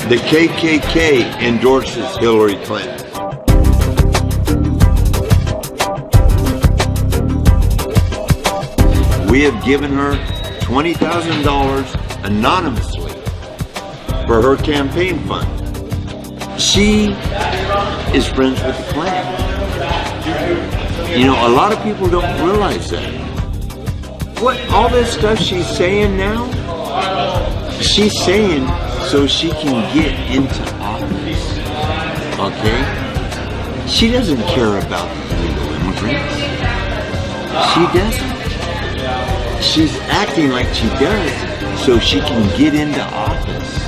The KKK endorses Hillary Clinton. We have given her $20,000 anonymously for her campaign fund. She is friends with the Klan. You know, a lot of people don't realize that. What, all this stuff she's saying now, she's saying so she can get into office, okay? She doesn't care about the illegal immigrants. She doesn't. She's acting like she does so she can get into office.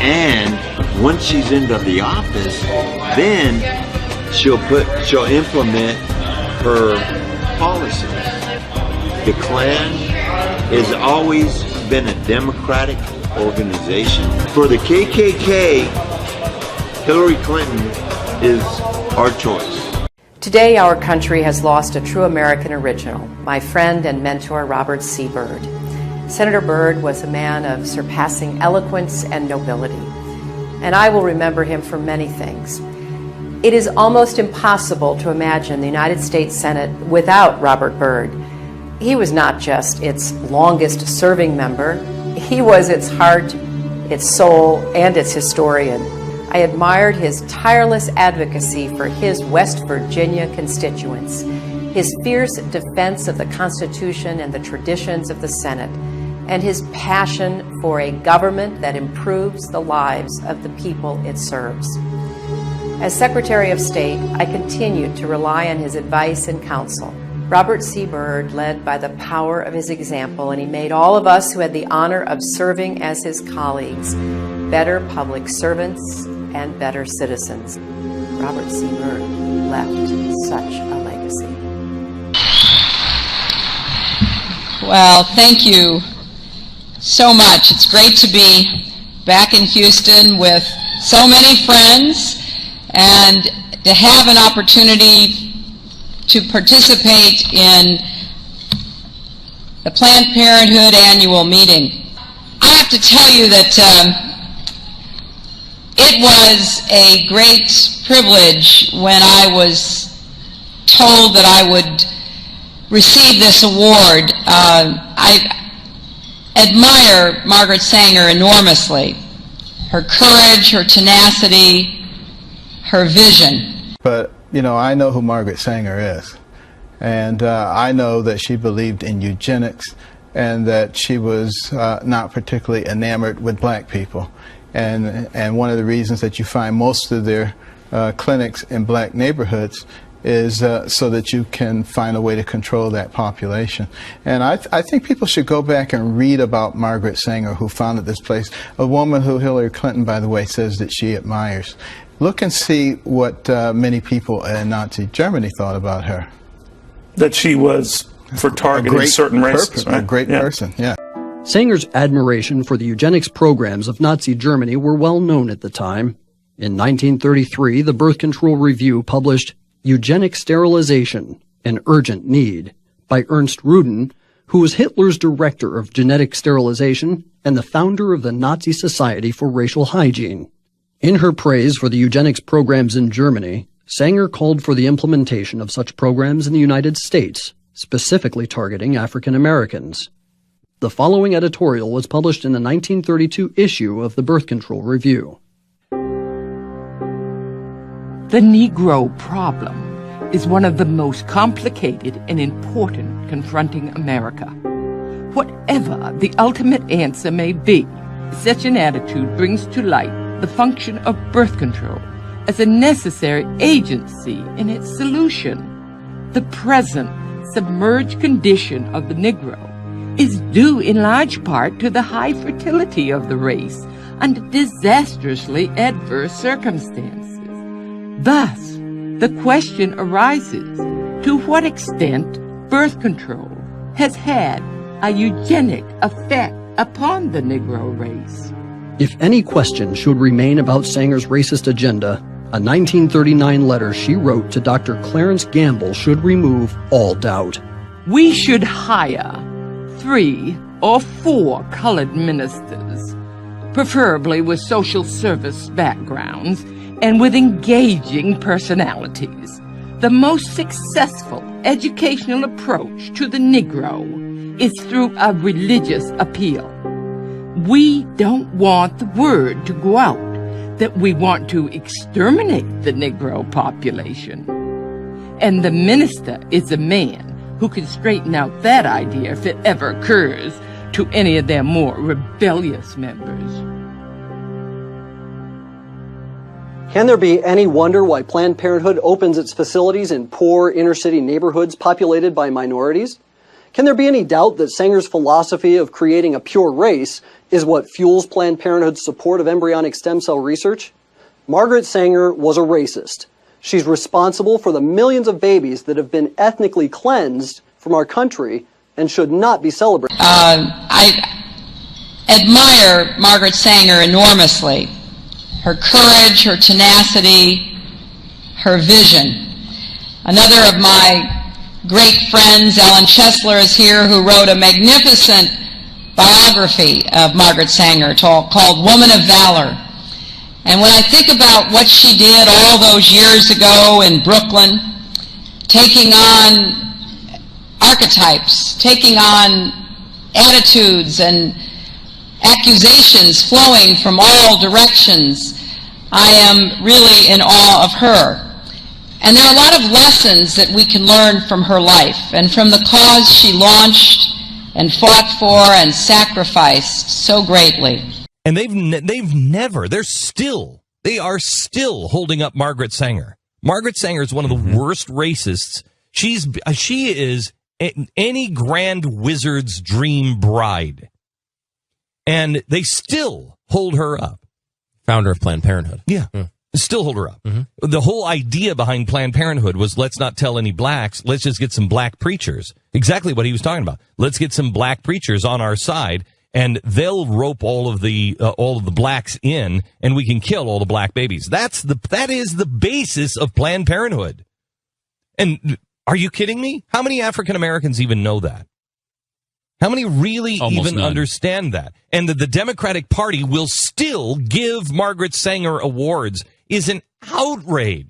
And once she's into the office, then she'll implement her policies. The Klan has always been a democratic organization. For the KKK, Hillary Clinton is our choice. Today, our country has lost a true American original, my friend and mentor, Robert C. Byrd. Senator Byrd was a man of surpassing eloquence and nobility, and I will remember him for many things. It is almost impossible to imagine the United States Senate without Robert Byrd. He was not just its longest-serving member, he was its heart, its soul, and its historian. I admired his tireless advocacy for his West Virginia constituents, his fierce defense of the Constitution and the traditions of the Senate, and his passion for a government that improves the lives of the people it serves. As Secretary of State, I continued to rely on his advice and counsel. Robert C. Byrd led by the power of his example, and he made all of us who had the honor of serving as his colleagues better public servants and better citizens. Robert C. Byrd left such a legacy. Well, thank you so much. It's great to be back in Houston with so many friends and to have an opportunity to participate in the Planned Parenthood annual meeting. I have to tell you that it was a great privilege when I was told that I would receive this award. I admire Margaret Sanger enormously. Her courage, her tenacity, her vision. But, you know, I know who Margaret Sanger is. And I know that she believed in eugenics and that she was not particularly enamored with black people. And one of the reasons that you find most of their clinics in black neighborhoods is so that you can find a way to control that population. And I think people should go back and read about Margaret Sanger, who founded this place, a woman who Hillary Clinton, by the way, says that she admires. Look and see what many people in Nazi Germany thought about her. That she was for targeting certain races, right? A great person, yeah. Sanger's admiration for the eugenics programs of Nazi Germany were well known at the time. In 1933, the Birth Control Review published Eugenic Sterilization, an Urgent Need, by Ernst Rudin, who was Hitler's director of genetic sterilization and the founder of the Nazi Society for Racial Hygiene. In her praise for the eugenics programs in Germany, Sanger called for the implementation of such programs in the United States, specifically targeting African Americans. The following editorial was published in the 1932 issue of the Birth Control Review. The Negro problem is one of the most complicated and important confronting America. Whatever the ultimate answer may be, such an attitude brings to light the function of birth control as a necessary agency in its solution. The present submerged condition of the Negro is due in large part to the high fertility of the race under disastrously adverse circumstances. Thus, the question arises, to what extent birth control has had a eugenic effect upon the Negro race? If any question should remain about Sanger's racist agenda, a 1939 letter she wrote to Dr. Clarence Gamble should remove all doubt. We should hire 3 or 4 colored ministers preferably with social service backgrounds and with engaging personalities. The most successful educational approach to the Negro is through a religious appeal. We don't want the word to go out that we want to exterminate the Negro population. And the minister is a man who can straighten out that idea if it ever occurs to any of their more rebellious members. Can there be any wonder why Planned Parenthood opens its facilities in poor inner-city neighborhoods populated by minorities? Can there be any doubt that Sanger's philosophy of creating a pure race is what fuels Planned Parenthood's support of embryonic stem cell research? Margaret Sanger was a racist. She's responsible for the millions of babies that have been ethnically cleansed from our country and should not be celebrated. I admire Margaret Sanger enormously. Her courage, her tenacity, her vision. Another of my great friends, Ellen Chesler, is here, who wrote a magnificent biography of Margaret Sanger called Woman of Valor. And when I think about what she did all those years ago in Brooklyn, taking on archetypes, taking on attitudes and accusations flowing from all directions, I am really in awe of her. And there are a lot of lessons that we can learn from her life and from the cause she launched and fought for and sacrificed so greatly. And they are still holding up Margaret Sanger. Margaret Sanger is one of the worst racists. She is any grand wizard's dream bride. And they still hold her up. Founder of Planned Parenthood. Yeah. Still hold her up. The whole idea behind Planned Parenthood was, let's not tell any blacks, let's just get some black preachers. Exactly what he was talking about. Let's get some black preachers on our side, and they'll rope all of the blacks in, and we can kill all the black babies. That is the basis of Planned Parenthood. And are you kidding me? How many African Americans even know that? How many really Almost even none. understand that? And that the Democratic Party will still give Margaret Sanger awards is an outrage.